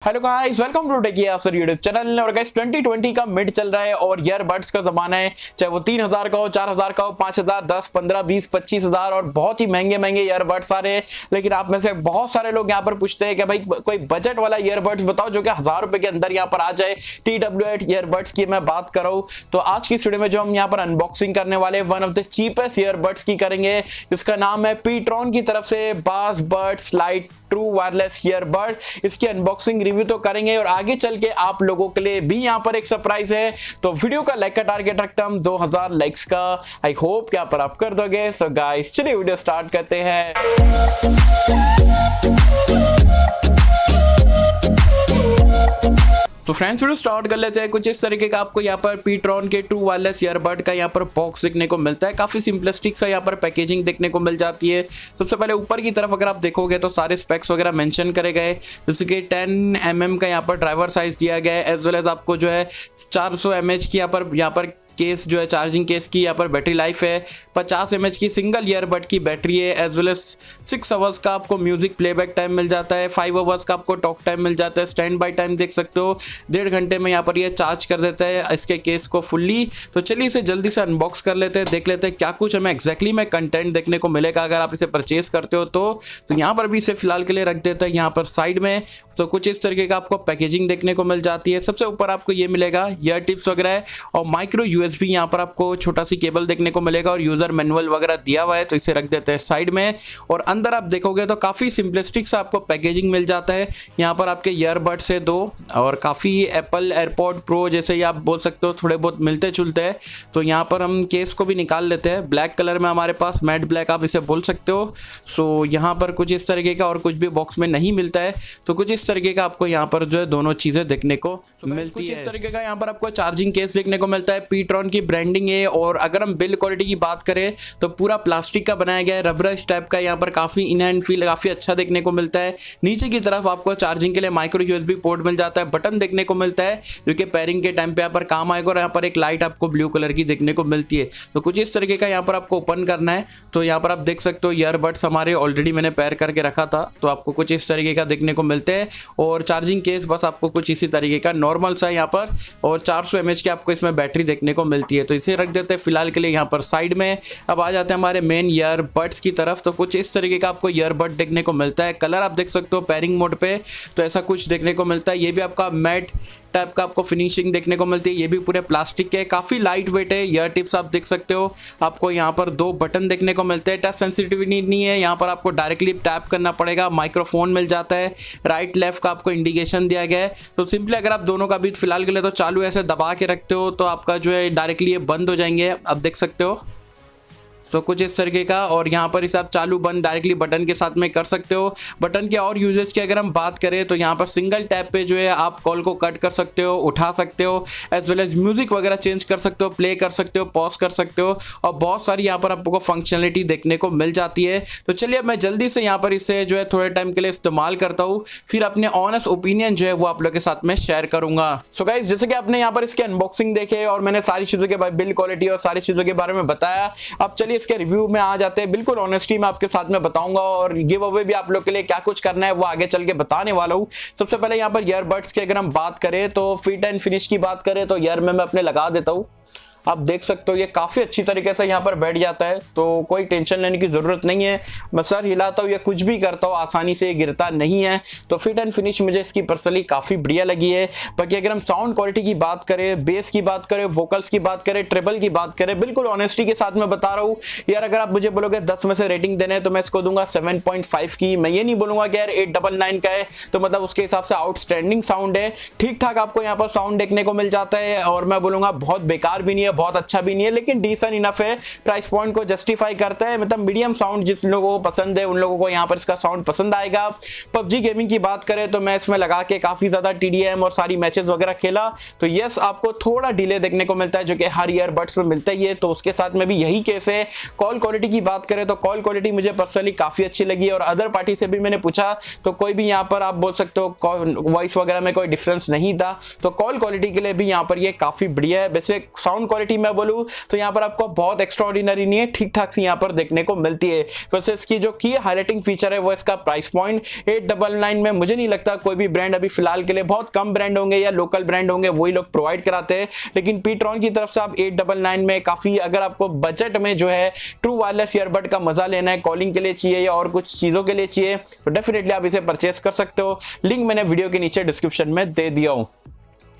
Hello guys, welcome to tech after YouTube channel. और guys 2020 का mid चल रहा है और ईयरबड्स का जमाना है, चाहे वो 3000 का हो, 4000 का हो, 5000, 10, 15, 20, 25,000 और बहुत ही महंगे महंगे ईयरबड्स आ रहे हैं। लेकिन आप में से बहुत सारे लोग यहाँ पर पूछते हैं कि भाई कोई बजट वाला ईयरबड्स बताओ जो कि 1000 रुपए के अंदर यहाँ पर आ जाए। TW8 ईयरबड्स की मैं बात कर रहा हूँ, तो आज की वीडियो में जो हम यहाँ पर अनबॉक्सिंग करने वाले one of the cheapest earbuds की करेंगे, जिसका नाम है पीट्रॉन की तरफ से बास buds light true wireless earbud. इसकी अनबॉक्सिंग रिव्यू तो करेंगे और आगे चल के आप लोगों के लिए भी यहाँ पर एक सरप्राइज है। तो वीडियो का लाइक का टारगेट रखता हूं 2000 लाइक्स का। आई होप यहाँ पर आप कर दोगे। सो गाइस चलिए वीडियो स्टार्ट करते हैं। तो फ्रेंड्स वीडियो स्टार्ट कर लेते हैं। कुछ इस तरीके का आपको यहाँ पर पीट्रॉन के ट्रू वायरलेस ईयरबड का यहाँ पर बॉक्स देखने को मिलता है। काफी सिंपलिस्टिक सा यहाँ पर पैकेजिंग देखने को मिल जाती है। सबसे पहले ऊपर की तरफ अगर आप देखोगे तो सारे स्पेक्स वगैरह मेंशन करे गए, जैसे कि 10 mm का यहाँ पर ड्राइवर साइज दिया गया है, एज वेल एज आपको जो है 400 mAh की यहाँ पर केस जो है चार्जिंग केस की यहाँ पर बैटरी लाइफ है। 50 mAh की सिंगल ईयरबड की बैटरी है, एज वेल एज 6 आवर्स का आपको म्यूजिक प्लेबैक टाइम मिल जाता है, 5 आवर्स का आपको टॉक टाइम मिल जाता है। स्टैंड बाय टाइम देख सकते हो 1.5 घंटे में यहाँ पर ये चार्ज कर देता है इसके केस को फुल्ली। तो चलिए इसे जल्दी से अनबॉक्स कर लेते हैं, देख लेते हैं क्या कुछ हमें एक्जैक्टली में कंटेंट देखने को मिलेगा अगर आप इसे परचेज करते हो तो यहाँ पर भी इसे फिलहाल के लिए रख देते हैं यहाँ पर साइड में। तो कुछ इस तरीके का आपको पैकेजिंग देखने को मिल जाती है। सबसे ऊपर आपको ये मिलेगा ईयर टिप्स वगैरह और माइक्रो USB यहाँ पर आपको छोटा सी केबल देखने को मिलेगा और यूजर मैनुअल वगैरह दिया हुआ है, तो इसे रख देते हैं साइड में। और अंदर आप देखोगे तो काफी सिंपलिस्टिक सा आपको पैकेजिंग मिल जाता है। यहाँ पर आपके ईयरबड से 2 और काफी एप्पल एयरपॉड प्रो जैसे ही आप बोल सकते हो थोड़े बहुत मिलते जुलते हैं। तो यहाँ पर हम केस को भी निकाल लेते हैं, ब्लैक कलर में हमारे पास, मैट ब्लैक आप इसे बोल सकते हो। सो यहाँ पर कुछ इस तरीके का और कुछ भी बॉक्स में नहीं मिलता है, तो कुछ इस तरीके का आपको यहाँ पर जो है दोनों चीजें देखने को मिलती है। कुछ इस तरीके का यहाँ पर आपको चार्जिंग केस देखने को मिलता है, पीट्रॉन की ब्रांडिंग है। और अगर हम बिल्ड क्वालिटी की बात करें तो पूरा प्लास्टिक का बनाया गया है, रबरश टाइप का, यहाँ पर काफी इन हैंड फील काफी अच्छा देखने को मिलता है। नीचे की तरफ आपको चार्जिंग के लिए माइक्रो USB पोर्ट मिल जाता है, बटन देखने को मिलता है जो कि पेयरिंग के टाइम पे यहाँ पर काम आएगा। और यहाँ पर एक लाइट आपको ब्लू कलर की देखने को मिलती है। तो कुछ इस तरीके का यहाँ पर आपको ओपन करना है। तो यहाँ पर आप देख सकते हो ईयरबड्स हमारे ऑलरेडी मैंने पेयर करके रखा था, तो आपको कुछ इस तरीके का देखने को मिलते हैं। और चार्जिंग केस बस आपको कुछ इसी तरीके का नॉर्मल सा यहाँ पर, और 400 mAh की आपको इसमें बैटरी देखने को मिलती है। तो इसे रख देते हैं फिलहाल के लिए यहाँ पर साइड में। अब आ जाते हैं हमारे मेन ईयरबड्स की तरफ। तो कुछ इस तरीके का आपको ईयरबड देखने को मिलता है। कलर आप देख सकते हो पेयरिंग मोड पे, तो ऐसा कुछ देखने को मिलता है। ये भी आपका मैट टाइप का आपको फिनिशिंग देखने को मिलती है। ये भी पूरे प्लास्टिक के, काफी लाइट वेट है। ईयर टिप्स आप देख सकते हो, आपको यहाँ पर 2 बटन देखने को मिलते हैं। टच सेंसिटिविटी नहीं है, यहाँ पर आपको डायरेक्टली टैप करना पड़ेगा। माइक्रोफोन मिल जाता है, राइट लेफ्ट का आपको इंडिकेशन दिया गया है। तो सिंपली अगर आप दोनों का भी फिलहाल के लिए तो चालू ऐसे दबा के रखते हो तो आपका जो है डायरेक्टली ये बंद हो जाएंगे, आप देख सकते हो। तो कुछ इस तरीके का, और यहाँ पर इस आप चालू बंद डायरेक्टली बटन के साथ में कर सकते हो। बटन के और यूजेज की अगर हम बात करें तो यहाँ पर सिंगल टैप पे जो है आप कॉल को कट कर सकते हो, उठा सकते हो, एज वेल एज म्यूजिक वगैरह चेंज कर सकते हो, प्ले कर सकते हो, पॉज कर सकते हो, और बहुत सारी यहाँ पर आपको फंक्शनलिटी देखने को मिल जाती है। तो चलिए मैं जल्दी से यहाँ पर इसे जो है थोड़े टाइम के लिए इस्तेमाल करता हूँ, फिर अपने ऑनेस्ट ओपिनियन जो है वो आप लोग के साथ में शेयर करूंगा। सो गाइस जैसे कि आपने यहाँ पर इसके अनबॉक्सिंग देखे और मैंने सारी चीजों के बिल्ड क्वालिटी और सारी चीजों के बारे में बताया। अब चलिए इसके रिव्यू में आ जाते हैं। बिल्कुल ऑनेस्टी में आपके साथ में बताऊंगा और गिव अवे भी आप लोग के लिए क्या कुछ करना है वो आगे चल के बताने वाला हूं। सबसे पहले यहाँ पर ईयरबड्स की अगर हम बात करें तो फिट एंड फिनिश की बात करें तो ईयर में मैं अपने लगा देता हूं। आप देख सकते हो ये काफी अच्छी तरीके से यहाँ पर बैठ जाता है, तो कोई टेंशन लेने की जरूरत नहीं है। मैं सर हिलाता हूँ या कुछ भी करता हूँ आसानी से गिरता नहीं है। तो फिट एंड फिनिश मुझे इसकी पर्सनली काफी बढ़िया लगी है। बाकी अगर हम साउंड क्वालिटी की बात करें, बेस की बात करें, वोकल्स की बात करें, ट्रिबल की बात करें, बिल्कुल ऑनेस्टी के साथ मैं बता रहा हूँ यार, अगर आप मुझे बोलोगे 10 में से रेटिंग देने तो मैं इसको दूंगा 7.5 की। मैं ये नहीं बोलूंगा कि यार 899 का है तो मतलब उसके हिसाब से आउटस्टैंडिंग साउंड है। ठीक ठाक आपको यहाँ पर साउंड देखने को मिल जाता है, और मैं बोलूंगा बहुत बेकार भी नहीं है, बहुत अच्छा भी नहीं है, लेकिन डिसेंट इनफ है, प्राइस पॉइंट को जस्टिफाई करता है। मतलब मीडियम साउंड जिस लोगों को पसंद है उन लोगों को यहाँ पर इसका साउंड पसंद आएगा। PUBG गेमिंग की बात करें तो मैं इसमें लगा के काफी ज्यादा TDM और सारी मैचेस वगैरह खेला, तो यस आपको थोड़ा डिले देखने को मिलता है जो कि हर ईयरबड्स में मिलता ही है, तो उसके साथ में भी यही केस है। कॉल क्वालिटी की बात करें तो कॉल क्वालिटी मुझे पर्सनली काफी अच्छी लगी, और अदर पार्टी से भी मैंने पूछा तो कोई भी यहाँ पर आप बोल सकते हो वॉइस वगैरह में कोई डिफरेंस नहीं था। तो कॉल क्वालिटी के लिए भी यहाँ पर ये काफी बढ़िया है। वैसे साउंड क्वालिटी मैं बोलूं तो यहाँ पर आपको बहुत एक्स्ट्राऑर्डिनरी नहीं है, ठीक ठाक सी यहाँ पर देखने को मिलती है। वैसे इसकी जो की हाईलाइटिंग फीचर है वो इसका प्राइस पॉइंट 899 में मुझे नहीं लगता कोई भी ब्रांड अभी फिलहाल के लिए, बहुत कम ब्रांड होंगे या लोकल ब्रांड होंगे वही लोग प्रोवाइड कराते हैं, लेकिन पीट्रॉन की तरफ से आप 899 में काफी, अगर आपको बजट में जो है ट्रू वायरलेस ईयरबड का मजा लेना है, कॉलिंग के लिए चाहिए या और कुछ चीजों के लिए चाहिए, तो डेफिनेटली आप इसे परचेस कर सकते हो। लिंक मैंने वीडियो के नीचे डिस्क्रिप्शन में दे दिया हूं।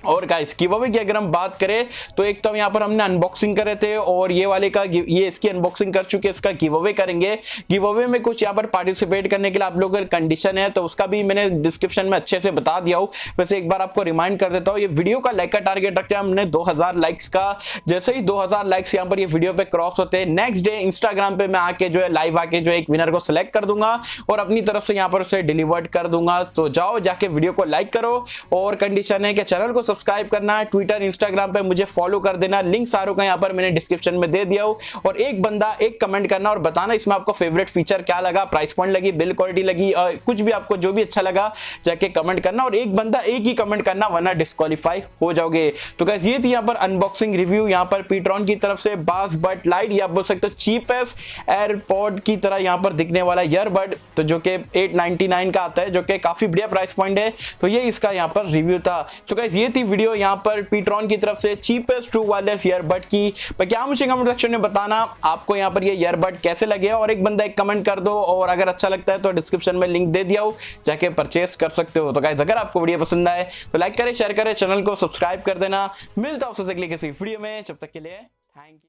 और गाइस गिव अवे की अगर हम बात करें तो एक तो यहाँ पर हमने अनबॉक्सिंग करे थे और ये वाले का ये इसकी अनबॉक्सिंग कर चुके, इसका गिव अवे करेंगे। गिव अवे में कुछ यहाँ पर पार्टिसिपेट करने के लिए आप लोगों का कंडीशन है तो उसका भी मैंने डिस्क्रिप्शन में अच्छे से बता दिया हूँ। वैसे एक बार आपको रिमाइंड कर देता हूँ, ये वीडियो का लाइक का टारगेट रखते हैं हमने 2000 लाइक्स का। जैसे ही 2000 लाइक्स यहाँ पर ये वीडियो पे क्रॉस होते हैं, नेक्स्ट डे इंस्टाग्राम पे मैं आके जो है लाइव आके जो एक विनर को सिलेक्ट कर दूंगा और अपनी तरफ से यहाँ पर उसे डिलीवर्ड कर दूंगा। तो जाओ जाके वीडियो को लाइक करो और कंडीशन है कि चैनल को सब्सक्राइब करना है, ट्विटर इंस्टाग्राम पे मुझे फॉलो कर देना, लिंक सारों का यहाँ पर मैंने डिस्क्रिप्शन में दे दिया हूं। और एक बंदा एक कमेंट करना और बताना इसमें आपको फेवरेट फीचर क्या लगा, प्राइस पॉइंट लगी, बिल्ड क्वालिटी लगी, कुछ भी आपको जो भी अच्छा लगा जाके कमेंट करना। और एक बंदा एक ही कमेंट करना वरना डिस्क्वालीफाई हो जाओगे। तो गाइस ये थी यहाँ पर अनबॉक्सिंग रिव्यू यहाँ पर पीट्रॉन की तरफ से बास बट लाइट, या आप बोल सकते हो चीपेस्ट एयरपॉड की तरह यहाँ पर दिखने वाला ईयरबड, तो जो कि 899 का आता है, जो कि काफी बढ़िया प्राइस पॉइंट है। तो ये इसका यहाँ पर रिव्यू था। तो गाइस ये थी वीडियो यहाँ पर पीट्रॉन की तरफ से चीपेस्ट ट्रू वायरलेस ईयरबड की। क्या मुझे कमेंट सेक्शन में बताना आपको यहाँ पर ये ईयरबड कैसे लगे, और एक बंदा एक कमेंट कर दो, और अगर अच्छा लगता है तो डिस्क्रिप्शन में लिंक दे दिया हो, जाके परचेस कर सकते हो। तो गाइस अगर आपको वीडियो पसंद आए तो लाइक करें, शेयर करें, चैनल को सब्सक्राइब कर देना। मिलता हूं आपसे अगली किसी वीडियो में, जब तक के लिए थैंक यू।